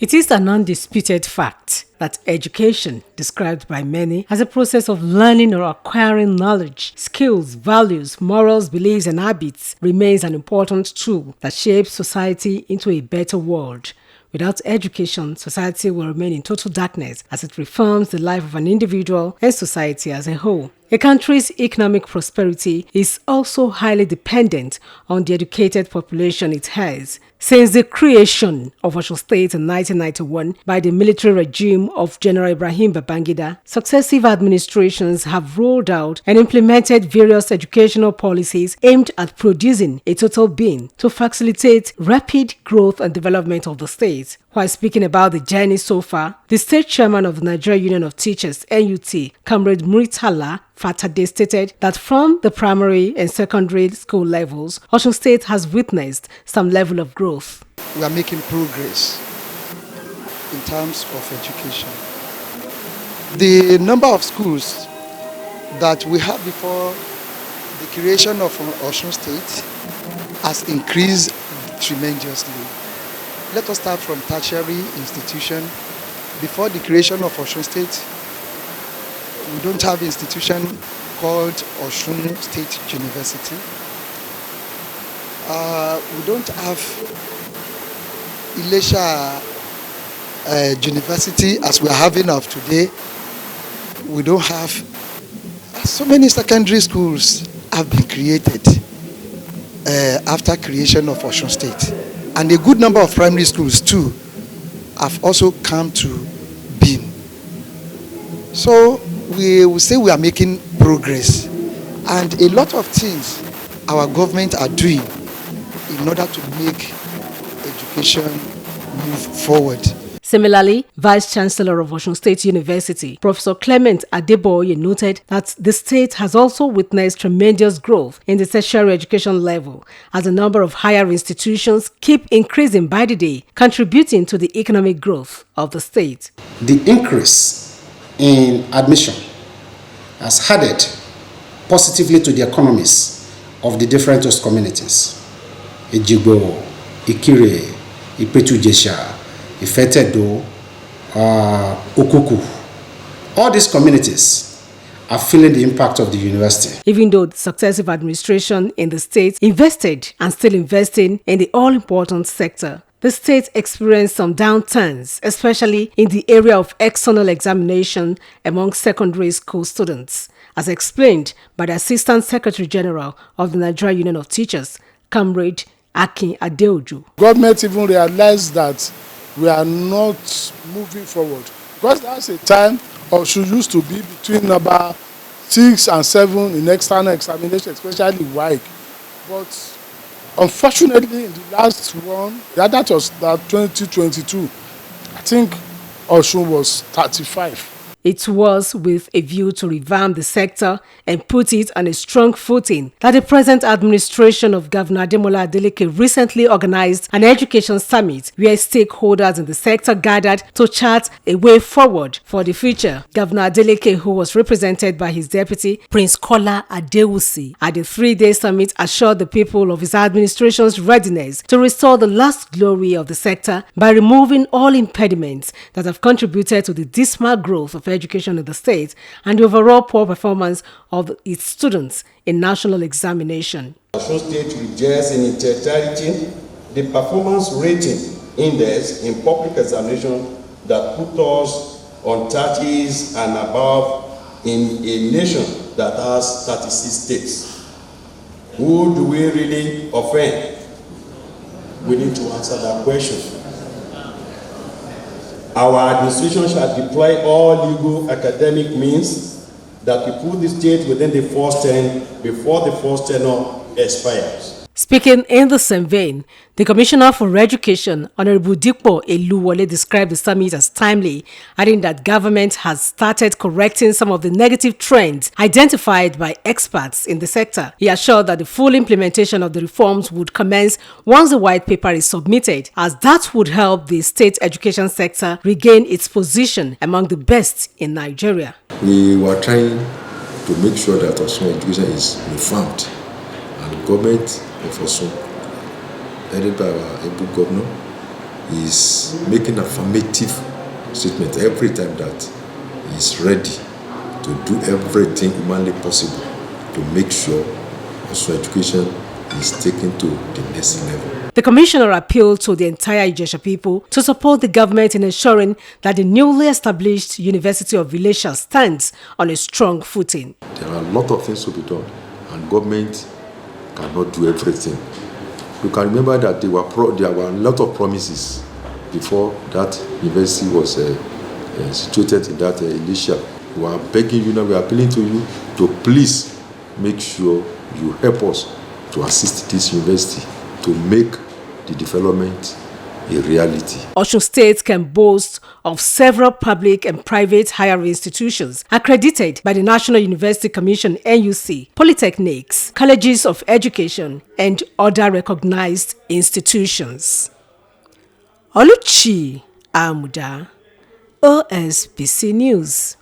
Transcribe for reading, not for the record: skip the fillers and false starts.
It is an undisputed fact that education, described by many as a process of learning or acquiring knowledge, skills, values, morals, beliefs, and habits, remains an important tool that shapes society into a better world. Without education, society will remain in total darkness as it reforms the life of an individual and society as a whole. A country's economic prosperity is also highly dependent on the educated population it has. Since the creation of Osun State in 1991 by the military regime of General Ibrahim Babangida, successive administrations have rolled out and implemented various educational policies aimed at producing a total being to facilitate rapid growth and development of the state. While speaking about the journey so far, the state chairman of the Nigeria Union of Teachers, NUT, Comrade Muritala Fatade, stated that from the primary and secondary school levels, Osun State has witnessed some level of growth. We are making progress in terms of education. The number of schools that we had before the creation of Osun State has increased tremendously. Let us start from tertiary institution. Before the creation of Osun State, we don't have an institution called Osun State University. We don't have Ilesha University as we are having of today. We don't have so many secondary schools have been created after creation of Osun State. And a good number of primary schools too have also come to being. So we will say we are making progress. And a lot of things our government are doing in order to make education move forward. Similarly, Vice Chancellor of Osun State University, Professor Clement Adeboye, noted that the state has also witnessed tremendous growth in the tertiary education level as the number of higher institutions keep increasing by the day, contributing to the economic growth of the state. The increase in admission has added positively to the economies of the different host communities. Ejigbo, Ikire, Ipetujesha, Ifetedo, Okuku. All these communities are feeling the impact of the university. Even though the successive administration in the state invested and still investing in the all-important sector, the state experienced some downturns, especially in the area of external examination among secondary school students, as explained by the Assistant Secretary General of the Nigeria Union of Teachers, Comrade Akin Adeoju. Government even realized that we are not moving forward, because that's a time Osun used to be between number 6 and 7 in external examination, especially WAEC. But unfortunately, in the last one, that was that 2022, I think Osun was 35. It was with a view to revamp the sector and put it on a strong footing that the present administration of Governor Ademola Adeleke recently organized an education summit where stakeholders in the sector gathered to chart a way forward for the future. Governor Adeleke, who was represented by his deputy, Prince Kola Adewusi, at the 3-day summit assured the people of his administration's readiness to restore the lost glory of the sector by removing all impediments that have contributed to the dismal growth of education in the state and the overall poor performance of its students in national examination. Osun State rejects in its entirety the performance rating index in public examination that put us on 30s and above in a nation that has 36 states. Who do we really offend? We need to answer that question. Our administration shall deploy all legal academic means that we put the state within the first 10 before the first tenure expires. Speaking in the same vein, the Commissioner for Education, Honorable Dipo Eluwole, described the summit as timely, adding that government has started correcting some of the negative trends identified by experts in the sector. He assured that the full implementation of the reforms would commence once the white paper is submitted, as that would help the state education sector regain its position among the best in Nigeria. We were trying to make sure that Osun Education is reformed, and government of Osun, headed by our able governor, is making affirmative statement every time that he is ready to do everything humanly possible to make sure Osun Education is taken to the next level. The commissioner appealed to the entire Ijesha people to support the government in ensuring that the newly established University of Ilesha stands on a strong footing. There are a lot of things to be done, and government cannot do everything. You can remember that there were a lot of promises before that university was situated in that Ilesha. We are begging you now, we are appealing to you to please make sure you help us to assist this university to make the development a reality. Osun State can boast of several public and private higher institutions accredited by the National University Commission (NUC), polytechnics, colleges of education, and other recognized institutions. Oluchi Amuda, OSBC News.